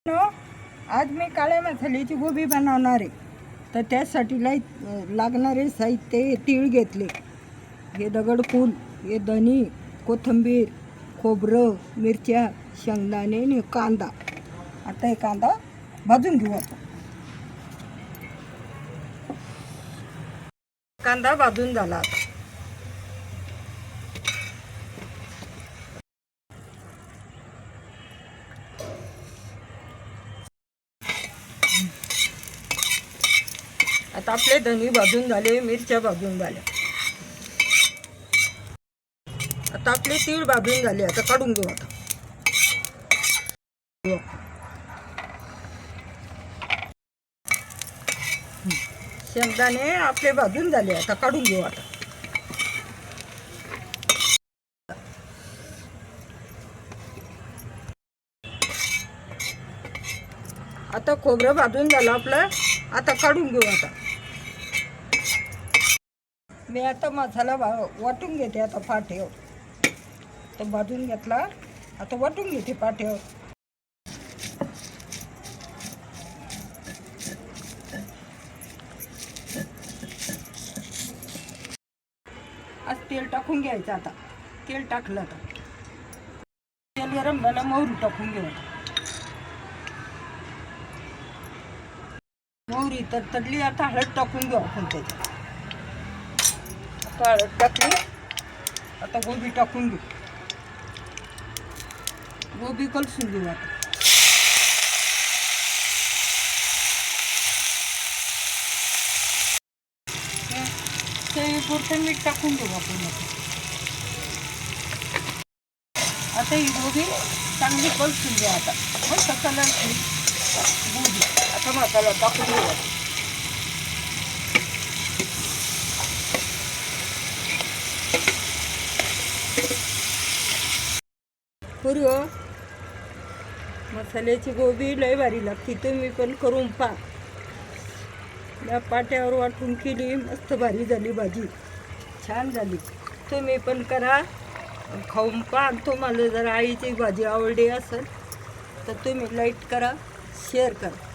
No, आज मी काळ्या मसाल्याची गोबी बनवणार आहे. तर त्यासाठी लागणारे साहित्य हे तीळ घेतले, हे दगडफूल, हे धनी, कोथिंबीर, खोबरं, मिरच्या, शेंगदाणे आणि कांदा. आता हे कांदा भाजून घेऊ आपण. कांदा भाजून झाला. आता आपले धनी भाजून झाले, मिरच्या भाजून झाल्या. आता आपले तीळ भाजून झाले. आता काढून घेऊ. आता शेंगदाणे आपले भाजून झाले. आता काढून घेऊ. आता खोबरं भाजून झालं आपलं. आता काढून घेऊ. मी आता मसाला वाटून घेते. आता पाट्यावर तो भाजून घेतला. आता वाटून घेते पाट्यावर. आज तेल टाकून घ्यायचं. आता तेल टाकलं. आता तेल गरम झालं, मोहरी टाकून घेऊ. मोहरी तर तडली. आता हळद टाकून घेऊ आपण त्याच्यात. आता हळद टाकली. आता गोबी टाकून घेऊ. गोबी कलसून घेऊ. आता पुरतं मीठ टाकून घेऊ आपण. आता ही गोबी चांगली कलसून घेऊ. आता मस्त कलरची गोबी. आता मसाला टाकून घेऊ. पुरी हो, मसाल्याची गोबी लय भारी लागते. तुम्ही पण करून पहा. या पाट्यावर वाटून केली, मस्त भारी झाली. भाजी छान झाली. तुम्ही पण करा, खाऊन पहा. तुम्हाला जर आईची भाजी आवडली असेल तर तुम्ही लाईक करा, शेअर करा.